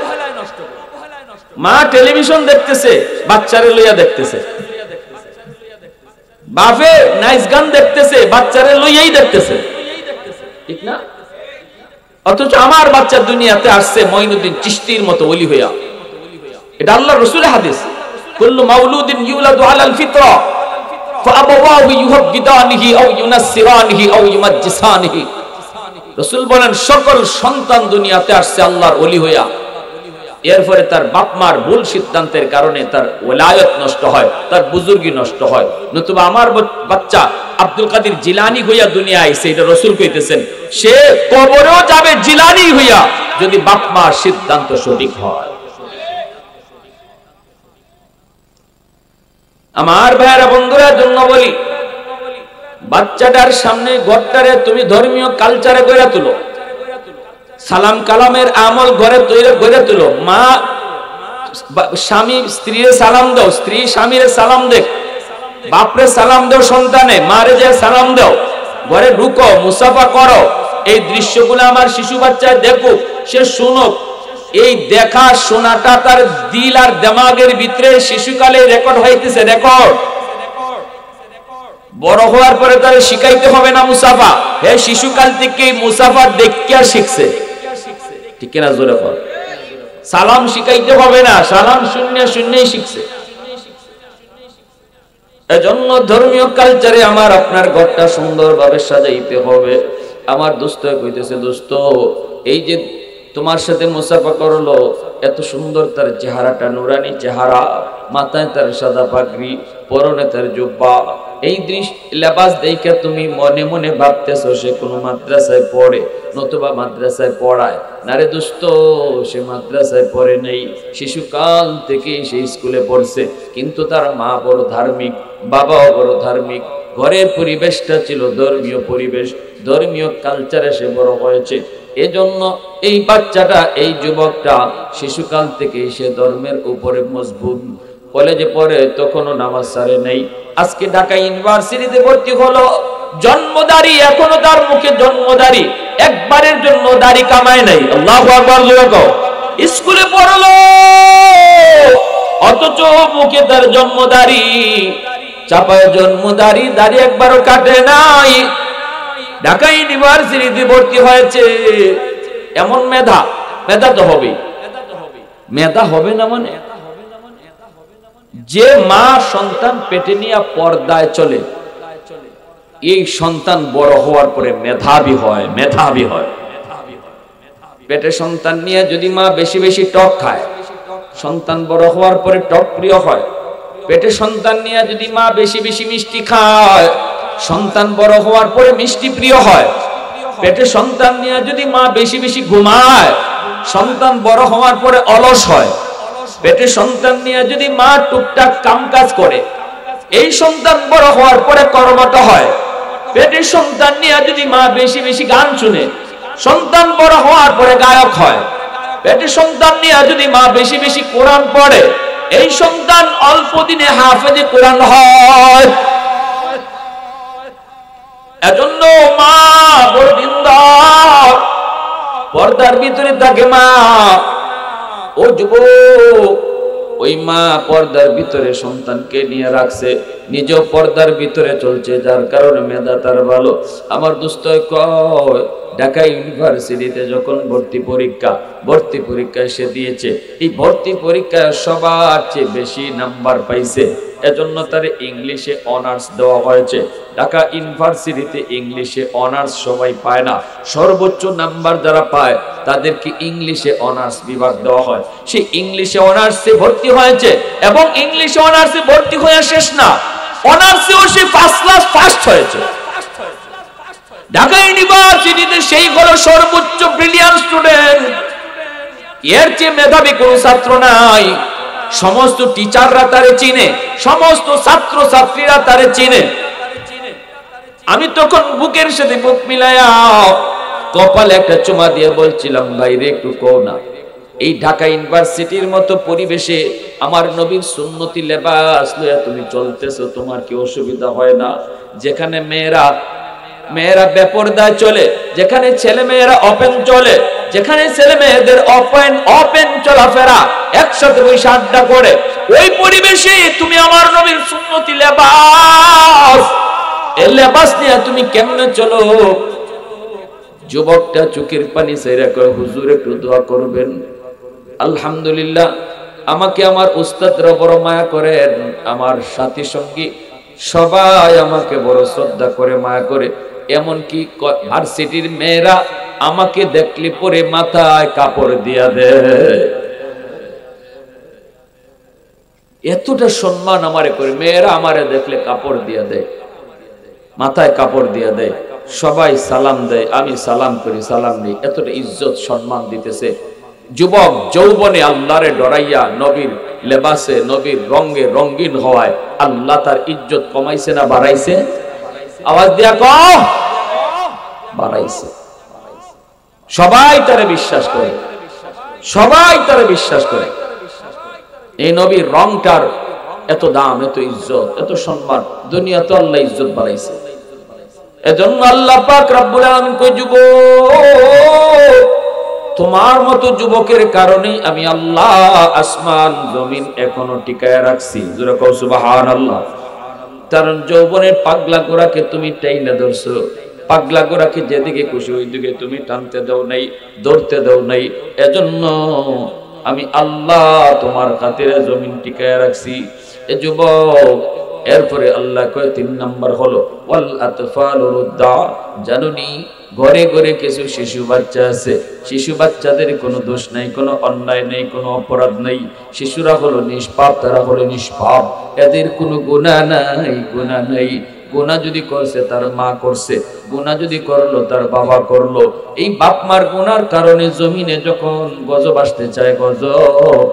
মা টেলিভিশন দেখতেছে, বাচ্চারে লইয়া দেখতেছে, বাপে নাইস গান দেখতেছে, বাচ্চারে লইয়াই দেখতেছে। ঠিক না? অথচ আমার বাচ্চা দুনিয়াতে আসছে মঈনুদ্দিন চিশতির মতো ওলি হইয়া। এটা আল্লাহর রাসূলের হাদিস, কুল্লু মাউলুদিন ইউলাদু আলাল ফিতরা ফাআবাওয়াহু ইউহাব্বিদানিহি আও ইউনাসসিরানিহি আও ইউমাজ্জিসানিহি। রাসূল বলেন সকল সন্তান দুনিয়াতে আসছে আল্লাহর ওলি হইয়া, এরপরে তার বাপ মার ভুল সিদ্ধান্তের কারণে তার ওলায়ত নষ্ট হয়, তার বুজুর্গি নষ্ট হয়। নতুবা আমার বাচ্চা আব্দুল কাদের জিলানী হইয়া দুনিয়া আইছে, এটা রাসূল কইতেছেন, সে কবরেও যাবে জিলানী হইয়া যদি বাপ মার সিদ্ধান্ত সঠিক হয়। আমার ভাইয়েরা বন্ধুরা জন্য বলি, বাচ্চাটার সামনে ঘরটারে তুমি ধর্মীয় কালচারে গড়ে তুলো, সালাম কালামের আমল ঘরে তৈরি গড়ে তুলো। মা স্বামী স্ত্রীরে সালাম দাও, স্ত্রী স্বামীরে সালাম দেখ, বাপরে সালাম দাও, সন্তানে মারে যে সালাম দাও, ঘরে ঢুকো, মুসাফা করো। এই দৃশ্যগুলো আমার শিশু বাচ্চা দেখুক, সে শুনুক। এই দেখা শোনাটা তার দিল আর দিমাগের ভিতরে শিশুকালে রেকর্ড হইতেছে, রেকর্ড। বড় হওয়ার পরে তার শিখাইতে হবে না মুসাফা, হে শিশুকাল থেকে মুসাফা দেখিয়া শিখছে। ঠিক না? জোরে বল। সালাম শিখাইতে হবে না, সালাম শূন্যই শিখছে। এজন্য ধর্মীয় কালচারে আমার আপনার ঘরটা সুন্দরভাবে সাজাইতে হবে। আমার দোস্ত কইতেছে, দোস্ত এই যে তোমার সাথে মুসাফা করলো, এত সুন্দর তার চেহারাটা, নুরানি চেহারা, মাথায় তার সাদা পাগড়ি, পরনে তার জুব্বা, এই লেবাস দেখে তুমি মনে মনে ভাবতেছো সে কোনো মাদ্রাসায় পড়ে, নতুবা মাদ্রাসায় পড়ায় না। রে দোস্ত, সে মাদ্রাসায় পড়ে নেই, শিশুকাল থেকে সে স্কুলে পড়ছে, কিন্তু তার মা বড় ধার্মিক, বাবাও বড় ধার্মিক, ঘরের পরিবেশটা ছিল ধর্মীয় পরিবেশ, ধর্মীয় কালচারে সে বড় হয়েছে। এজন্য এই বাচ্চাটা, এই যুবকটা শিশুকাল থেকে সে ধর্মের উপরে মজবুত। কলেজে পড়ে তখনও নামাজ ছাড়ে নেই, আজকে ঢাকা ইউনিভার্সিটিতে ভর্তি হলো, জন্মদারি, এখনো তার মুখে জন্মদারি, একবারের জন্য দাড়ি কামায় নাই। আল্লাহু আকবার জোরে কও। স্কুলে পড়লো, অথচ মুখে তার জন্মদারি, চাপায় জন্মদারি, দাড়ি একবারও কাটে নাই। ঢাকা ইউনিভার্সিটিতে ভর্তি হয়েছে, এমন মেধা, মেধা তো হবে, মেধা হবে না মানে যে মা সন্তান পেটে নিয়ে পর্দায় চলে, এই সন্তান বড় হওয়ার পরে মেধাবী হয়, মেধাবী হয়। পেটে সন্তান নিয়ে যদি মা বেশি বেশি টক খায়, সন্তান বড় হওয়ার পরে টক প্রিয় হয়। পেটে সন্তান নিয়ে যদি মা বেশি বেশি মিষ্টি খায়, সন্তান বড় হওয়ার পরে মিষ্টি প্রিয় হয়। পেটে সন্তান নিয়ে যদি মা বেশি বেশি ঘুমায়, সন্তান বড় হওয়ার পরে অলস হয়। পেটে সন্তান নিয়ে যদি মা টুকটাক কাম কাজ করে, এই সন্তান বড় হওয়ার পরে কর্মঠ হয়। পেটে সন্তান নিয়ে যদি মা বেশি বেশি গান শুনে, সন্তান বড় হওয়ার পরে গায়ক হয়। পেটে সন্তান নিয়ে যদি মা বেশি বেশি কোরআন পড়ে, এই সন্তান অল্প দিনে হাফেজে কোরআন হয়। এজন্য মা বড় দিনদার, পর্দার ভিতরে থাকে মা। ও যুবক, ওই মা পর্দার ভিতরে সন্তানকে নিয়ে রাখছে, নিজেও পর্দার ভিতরে চলছে, যার কারণে মেধা তার ভালো। আমার দোস্ত কয় ঢাকা ইউনিভার্সিটিতে যখন ভর্তি পরীক্ষায় সে দিয়েছে, এই ভর্তি পরীক্ষায় সবার চেয়ে বেশি নাম্বার পাইছে, এজন্য তার ইংলিশে অনার্স দেওয়া হয়েছে। ঢাকা ইউনিভার্সিটিতে ইংলিশে অনার্স সবাই পায় না, সর্বোচ্চ নাম্বার যারা পায় তাদেরকে ইংলিশে অনার্স বিভাগ দেওয়া হয়। সে ইংলিশে অনার্সে ভর্তি হয়েছে এবং ইংলিশে অনার্সে ভর্তি হয়ে শেষ না, অনার্সেও সে ফার্স্ট ক্লাস ফার্স্ট হয়েছে। ঢাকা ইউনিভার্সিটিতে সেই হলো সর্বোচ্চ ব্রিলিয়ান্ট স্টুডেন্ট, এর চেয়ে মেধাবী কোন ছাত্র নাই। সমস্ত টিচাররা তারে চিনে, সমস্ত ছাত্র ছাত্রীরা তারে চিনে। আমি তখন বুকের সাথে বুক মিলায়া কপালে একটা চুমা দিয়ে বলছিলাম, ভাইরে একটু কও না, এই ঢাকা ইউনিভার্সিটির মতো পরিবেশে আমার নবীর সুন্নতি লেবাস লইয়া তুমি চলতেছো, তোমার কি অসুবিধা হয় না? যেখানে মেয়েরা বেপরদায় চলে, যেখানে ছেলে মেয়েরা ওপেন চলে, যেখানে ছেলে মেয়েদের ওপেন চলাফেরা, একসাথে বসে আড্ডা করে, ওই পরিবেশে তুমি আমার নবীর সুন্নতি লেবাস, এই লেবাস নিয়ে তুমি কেমনে চলো? যুবকটা চোখের পানি ছেড়ে কয়, হুজুর একটু দোয়া করবেন। আলহামদুলিল্লাহ, আমাকে আমার উস্তাদরা বড় মায়া করেন, আমার সাথী সঙ্গী সবাই আমাকে বড় শ্রদ্ধা করে, মায়া করে। এমনকি ভার্সিটির মেয়েরা আমাকে দেখলে পরে মাথায় কাপড় দিয়া দেয়, এতটা সম্মান আমারে করে। মেয়েরা আমারে দেখলে কাপড় দিয়া দেয়, মাথায় কাপড় দিয়া দেয়, সবাই সালাম দেয়, আমি সালাম করি, সালাম নেই, এতটা ইজ্জত সম্মান দিতেছে। যুবক যৌবনে আল্লাহরে ডরাইয়া নবীর লেবাসে, নবীর রঙে রঙিন হওয়ায় আল্লাহ তার ইজ্জত কমাইছে না বাড়াইছে? আওয়াজ দিয়া কও, বাড়াইছে। সবাই তারে বিশ্বাস করে, সবাই তারে বিশ্বাস করে। এই নবীর রংটার এত দাম, এত ইজ্জত, এত সম্মান, দুনিয়াতে আল্লাহ ইজ্জত বাড়াইছে। এজন্য আল্লাহ পাক রব্বুল আলামিন কই, যুবক তোমার মতো যুবকের কারণে আমি আল্লাহ আসমান জমিন এখনো টিকায় রাখছি। জোরে কও সুবহানাল্লাহ। কারণ যৌবনের পাগলা গোরাকে তুমি টাইনা ধরছো, পাগলা গোরাকে যেদিকে খুশি ওইদিকে তুমি টানতে দাও নাই, ধরতে দাও নাই। এজন্য আমি আল্লাহ তোমার খাতিরে জমিন টিকায় রাখছি। এ যুবক, এরপরে আল্লাহ কয় 3 নাম্বার হলো ওয়াল আতফালু রুদ্দা। জানুনি ঘরে ঘরে কিছু শিশু বাচ্চা আছে, শিশু বাচ্চাদের কোনো দোষ নাই, কোনো অন্যায় নেই, কোনো অপরাধ নেই। শিশুরা হলো নিষ্পাপ, তারা হলো নিষ্পাপ, এদের কোনো গুনাহ নাই, গুনাহ নাই। গুনাহ যদি করছে তার মা করছে, গুনাহ যদি করলো তার বাবা করলো। এই বাপ মার গুনার কারণে জমিনে যখন গজব আসতে চায়, গজব,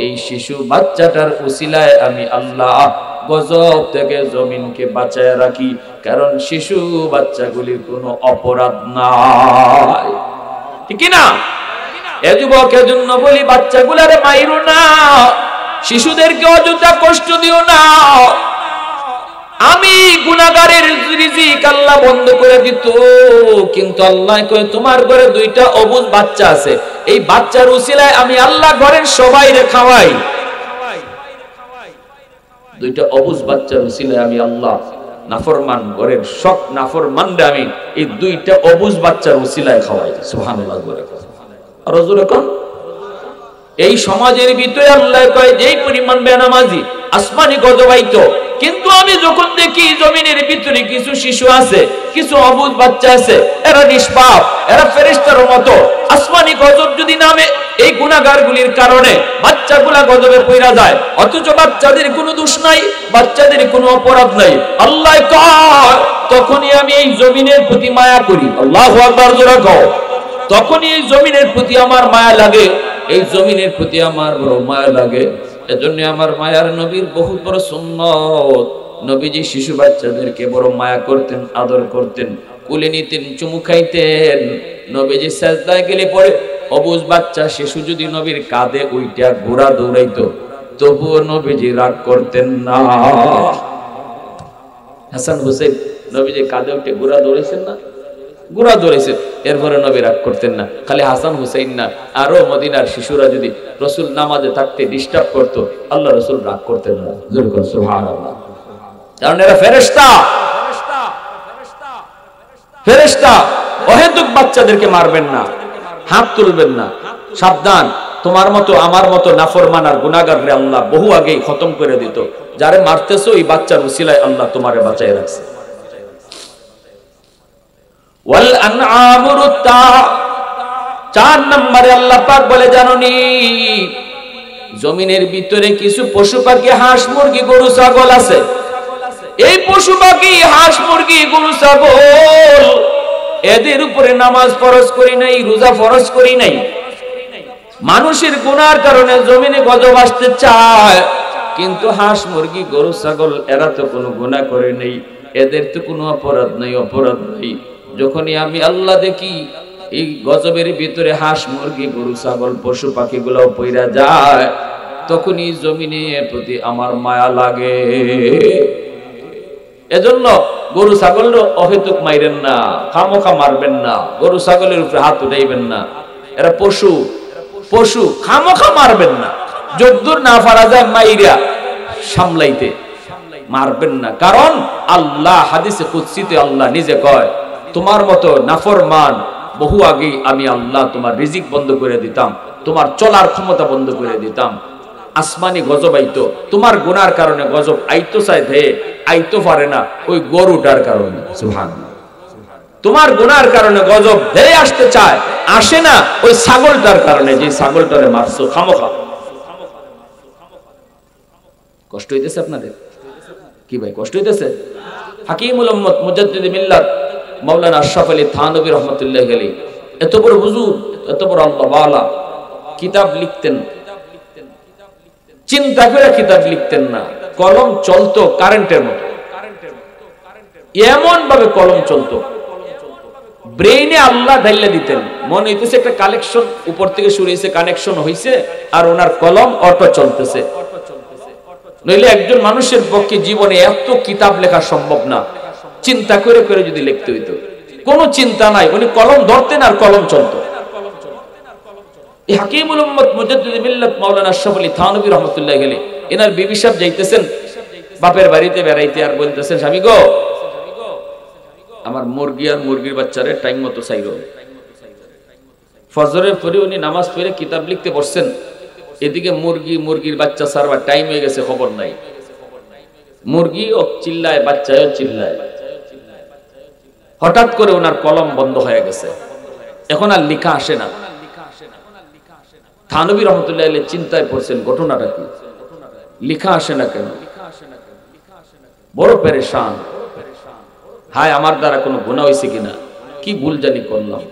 এই শিশু বাচ্চাটার উসিলায় আমি আল্লাহ গজব থেকে জমিনকে বাঁচায় রাখি। কারণ শিশু বাচ্চাগুলির কোনো অপরাধ নাই, ঠিক না? এ যুবক, এজন্য বলি বাচ্চাগুলারে মাইরো না, শিশুদেরকে অযথা কষ্ট দিও না। আমি গুনাহগারের রিজিক আল্লাহ বন্ধ করে দিত, কিন্তু আল্লাহ কয় তোমার ঘরে 2টা অবুঝ বাচ্চা আছে, এই বাচ্চার উসিলায় আমি আল্লাহ ঘরের সবাইরে খাওয়াই। 2টা অবুঝ বাচ্চার উসিলায় আমি আল্লাহ নাফরমান ঘরের সব নাফরমানরে আমি এই 2টা অবুঝ বাচ্চার উসিলায় খাওয়াই। সুবহানাল্লাহ। আর হুজুরে কোন এই সমাজের ভিতরে আল্লাহ কয় যেই পরিমাণ বেনামাজি আসমানি গজবাইতো, কিন্তু আমি যখন দেখি জমিনের ভিতরে কিছু শিশু আছে, কিছু অবুঝ বাচ্চা আছে, এরা নিষ্পাপ, এরা ফেরেশতার মতো, আসমানি গজব যদি নামে এই গুনাহগারগুলির কারণে বাচ্চাগুলা গজবে পইরা যায়, অথচ বাচ্চাদের কোনো দোষ নাই, বাচ্চাদের কোনো অপরাধ নাই। আল্লাহ কয় তখনই আমি এই জমিনের প্রতি মায়া করি। আল্লাহু আকবার, জোরে কও। তখনই এই জমিনের প্রতি আমার মায়া লাগে, এই জমিনের প্রতি আমার বড় মায়া লাগে। এজন্য আমার মায়ার নবীর বহুত বড় সুন্নত, নবীজি শিশু বাচ্চাদেরকে বড় মায়া করতেন, আদর করতেন, কুলে নিতেন, চুমু খাইতেন। নবীজি সিজদায় গেলে পরে অবুঝ বাচ্চা শিশু যদি নবীর কাঁধে উইটা ঘোড়া দৌড়াইতো, তবুও নবীজি রাগ করতেন না। হাসান হুসাইন নবীজি কাঁধে উঠে ঘোড়া দৌড়েছেন না, ঘোড়া দৌড়েছেন, এরপরে নবী রাগ করতেন না। খালি হাসান হুসাইন না, আরো মদিনার শিশুরা যদি রসুল নামাজে থাকতে ডিস্টার্ব করতো, আল্লাহ রসুল রাগ করতেন না। সুবহানাল্লাহ। কারণ এরা ফেরেশতা, ফেরেশতা। অহেতুক বাচ্চাদেরকে মারবেন না, হাত তুলবেন না। সাবধান, তোমার মতো আমার মতো নাফরমান আর গুনাহগাররে আল্লাহ বহু আগেই খতম করে দিত। যারে মারতেছো এই বাচ্চার উসিলায় আল্লাহ তোমারে বাঁচায় রাখছে। ওয়াল আনআমু রুত্তা, 4 নম্বরে আল্লাহ পাক বলে জানোনি, জমিনের ভিতরে কিছু পশু পাখি, হাঁস মুরগি গরু ছাগল আছে। এই পশু পাখি হাঁস মুরগি গরু ছাগল এদের উপরে নামাজ ফরজ করি নাই, রোজা ফরজ করি নাই। মানুষের গুনার কারণে জমিনে গজব আসতে চায়, কিন্তু হাঁস মুরগি গরু ছাগল এরা তো কোনো গুনাহ করে নেই, এদের তো কোনো অপরাধ নাই, অপরাধ নাই। যখনই আমি আল্লাহ দেখি এই গজবের ভিতরে হাঁস মুরগি গরু ছাগল পশু পাখিগুলো পইরা যায়, তখনই জমিনের প্রতি আমার মায়া লাগে। এজন্য গরু ছাগল অহেতুক মাইরেন না, খামোখা মারবেন না, গরু ছাগলের উপরে হাত উঠাইবেন না। এরা পশু, পশু খামোখা মারবেন না। যদ্দূর না পারা যায় মাইরা সামলাইতে মারবেন না। কারণ আল্লাহ হাদিসে কুদসিতে আল্লাহ নিজে কয়, তোমার মতো নাফরমান বহু আগে আমি আল্লাহ তোমার রিজিক বন্ধ করে দিতাম, তোমার চলার ক্ষমতা বন্ধ করে দিতাম। আসমানি গজব আইতো, তোমার গুনার কারণে গজব আইতো চাই ধেয়ে আইতো পারে না, ওই গরুটার কারণে। সুবহানাল্লাহ। তোমার গুনার কারণে গজব ধেয়ে আসতে চায়, আসে না ওই ছাগলটার কারণে, যে ছাগলটারে মারছো খামোখা। কষ্ট হইতেছে আপনাদের? কি ভাই কষ্ট হইতেছে? হাকিমুল উম্মত মুজাদ্দিদ মিল্লাত মাওলানা আশরাফ আলী থানভী রাহমাতুল্লাহি আলাইহি এত বড় হুজুর, এত বড় আল্লাহ ওয়ালা, কিতাব লিখতেন, চিন্তা করে কিতাব লিখতেন না। কলম চলতো কারেন্টের মতো, এমন ভাবে কলম চলতো, ব্রেইনে আল্লাহ ঢাইলা দিতেন। মনে হইতেছে একটা কালেকশন উপর থেকে শুরু হয়েছে, কানেকশন হয়েছে, আর ওনার কলম অটো চলতেছে। নইলে একজন মানুষের পক্ষে জীবনে এত কিতাব লেখা সম্ভব না। চিন্তা করে করে যদি লিখতে হইতো, কোনো চিন্তা নাই, উনি কলম ধরতেন আর কলম চলতো। এই হাকিমুল উম্মত মুজাদ্দিদ মিল্লাত মাওলানা আশরাফ আলী থানভী রাহমাতুল্লাহি আলাইহি এনার বিবি সাহেব যাইতেছেন বাপের বাড়িতে বেড়াইতে, আর বলতেছেন, স্বামী গো, আমার মুরগি আর মুরগির বাচ্চারে টাইম মতো চাইরো। ফজরের পরে উনি নামাজ পড়ে কিতাব লিখতে বসছেন, এদিকে মুরগি মুরগির বাচ্চা সারবার টাইম হয়ে গেছে, খবর নাই। মুরগিও চিল্লায়, বাচ্চাও চিল্লায়। হঠাৎ করে ওনার কলম বন্ধ হয়ে গেছে, এখন আর লেখা আসে না। থানভী রাহমাতুল্লাহি আলাইহি চিন্তায় পড়ছেন, ঘটনাটা কি, লেখা আসে না কেন? বড় পেরেশান, হায় আমার দ্বারা কোনো গুনাহ হয়েছে কিনা, কি ভুল জানি করলাম।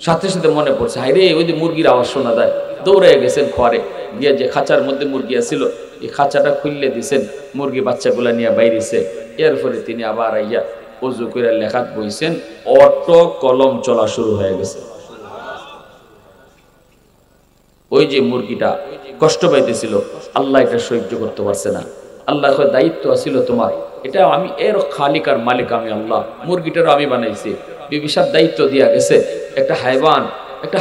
সাথে সাথে মনে পড়ছে, হায় রে, ওই যে মুরগির আওয়াজ শোনা যায়। দৌড়ে গেছেন ঘরে গিয়ে, যে খাঁচার মধ্যে মুরগি আছিল এই খাঁচাটা খুললে দিছেন, মুরগি বাচ্চাগুলা নিয়ে বাইরেছে। এরপরে তিনি আবার আইয়া ওযু করে লেখাত বইছেন, অটো কলম চলা শুরু হয়ে গেছে। ওই যে মুরগিটা কষ্ট পাইতেছিল, আল্লাহ এটা সহ্য করতে পারছে না। আল্লাহ কয়, দায়িত্ব আছিল তোমার, এটা আমি, এর খালিক আর মালিক আমি আল্লাহ, মুরগিটারও আমি বানাইছি। বিবিসার দায়িত্ব দিয়া গেছে, একটা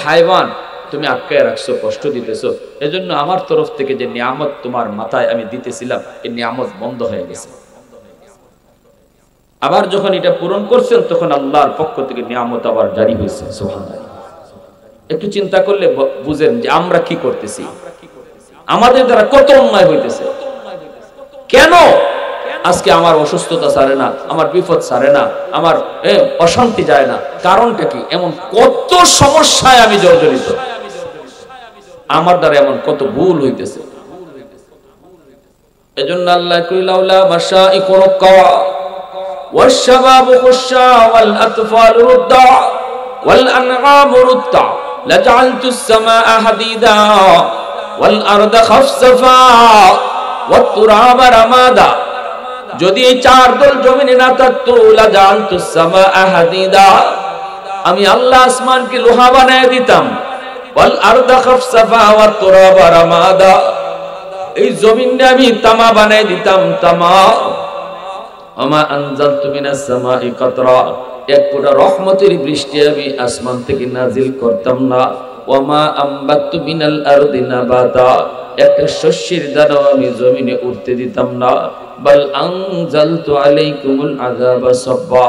হায়ওয়ান তুমি আটকায় রাখছো, কষ্ট দিতেছো, এজন্য আমার তরফ থেকে যে নিয়ামত তোমার মাথায় আমি দিতেছিলাম, এই নিয়ামত বন্ধ হয়ে গেছে। আবার যখন এটা পূরণ করছেন, তখন আল্লাহর পক্ষ থেকে নিয়ামত আবার জারি হয়েছে। সুবহানাল্লাহ। একটু চিন্তা করলে বুঝেন যে আমরা কি করতেছি, আমাদের দ্বারা কত অন্যায় হইতেছে। কেন আজকে আমার অসুস্থতা সারে না, আমার বিপদ সারে না, আমার অশান্তি যায় না? কারণটা কি? এমন কত সমস্যায় আমি জর্জরিত, আমার দ্বারা এমন কত ভুল হইতেছে। এজন্য আল্লাহ কইলাউলা মাশাইকুরকা ওয়াশশাবাবু খুশা ওয়াল আতফালু রুদ্দা ওয়াল আনআমু রুদ্দা লাজআলতুস সামাআ হাদিদা ওয়াল আরদা খাফসাফা ওয়াত তুরাবা রামাদা। যদি এই 4 দল জমিনে না থাকতো, লাজআলতুস সামাআ হাদিদা, আমি আল্লাহ আসমানকে লোহা বানায় দিতাম। ওয়াল আরদা খাফসাফা ওয়াত তুরাবা রামাদা, এই জমিনটা আমি তামা বানাই দিতাম, তামা। আমা আনজালতু মিনাস সামাই কাতরা, এক ফোঁটা রহমতের বৃষ্টি আমি আসমান থেকে নাজিল করতাম না। ওয়ামা আম্বাতু মিনাল আরদি নাবাতা, একটা শস্যের দানাও আমি জমিনে উঠতে দিতাম না। বাল আনজালতু আলাইকুমুল আযাবা সাব্বা,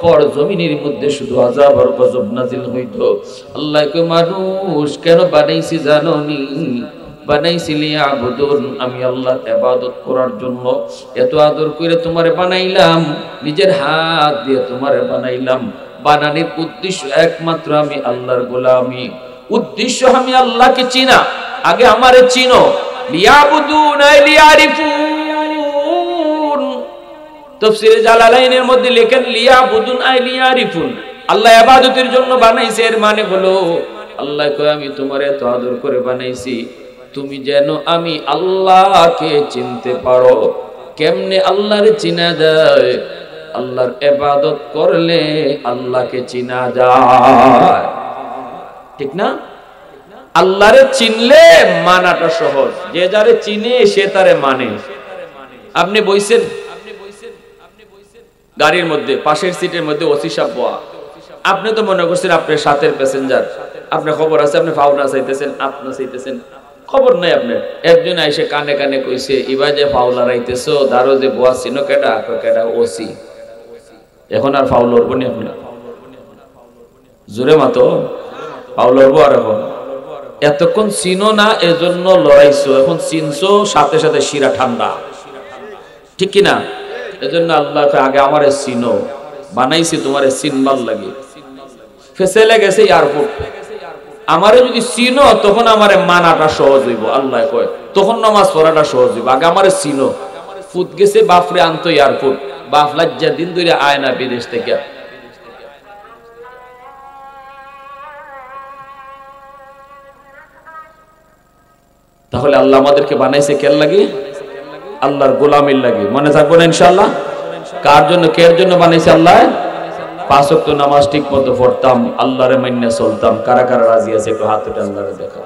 পর জমিনের মধ্যে শুধু আযাব আর গজব নাজিল হইতো। আল্লাহ কয় মানুষ কেন বানাইছি জানোনি? বানাইছি লিয়াবুদুন, আমি আল্লাহর ইবাদত করার জন্য। এত আদর করে তোমারে বানাইলাম, নিজের হাত দিয়ে তোমারে বানাইলাম। বানানোর উদ্দেশ্য একমাত্র আমি আল্লাহর গোলামি, উদ্দেশ্য আমি আল্লাহকে চিনা। আগে আমারে চিনো। লিয়াবুদুন আই লিয়ারিফুন, তাফসীরে জালালাইনের মধ্যে লেখেন লিয়াবুদুন আই লিয়ারিফুন, আল্লাহ ইবাদতের জন্য বানাইছে। এর মানে হলো আল্লাহ কয় আমি তোমারে এত আদর করে বানাইছি তুমি যেন আমি আল্লাহকে চিনতে পারো। কেমনে আল্লাহরে চিনা যায়? আল্লাহর ইবাদত করলে আল্লাহকে চিনা যায়, ঠিক না? আল্লাহরে চিনলে মানাটা সহজ। যে যারে চিনে সে তারে মানে। আপনি বইছেন গাড়ির মধ্যে, পাশের সিটের মধ্যে ওসি সাহেব বয়া, আপনি তো মনে করছেন আপনার সাথের প্যাসেঞ্জার, আপনার খবর আছে, আপনি ফাউনা চাইতেছেন, আপনা চাইতেছেন, খবর নাই আপনার। একজন আইসে কানে কানে কইছে ইবা যে ফাউলা রাইতেছো দারো যে বয়া চিনো কেডা? কেডা? ওসি। এখন আর ফাউল লড়বো নি আপনি? জোরে মাতো ফাউল লড়বো। আর এখন এতক্ষণ চিনো না এজন্য লড়াইছো, এখন চিনছো সাথে সাথে শিরা ঠান্ডা, ঠিক কিনা? এজন্য আল্লাহ আগে আমারে চিনো, বানাইছি তোমারে চিনবার লাগে। ফেসেলে গেছে এয়ারপোর্ট, আমারে যদি চিনো তখন আমারে মানাটা সহজ হইব। আল্লাহ কয় তখন নামাজ পড়াটা সহজ হইব। আগে আমারে চিনো। ফুট গেছে বাপরে আনতো এয়ারপোর্ট, বাপ লজ্জা দিন ধরে আয় না বিদেশ থেকে। তাহলে আল্লাহ আমাদেরকে বানাইছে কেন লাগে? আল্লাহর গোলামের লাগে। মনে থাকবো না ইনশাআল্লাহ? কার জন্য, কের জন্য বানাইছে আল্লাহ? 5 ওয়াক্ত নামাজ ঠিক মতো পড়তাম, আল্লাহরে মাইন্না চলতাম। কারা কারা রাজি আছে একটু হাত উঠে আল্লাহরে দেখা।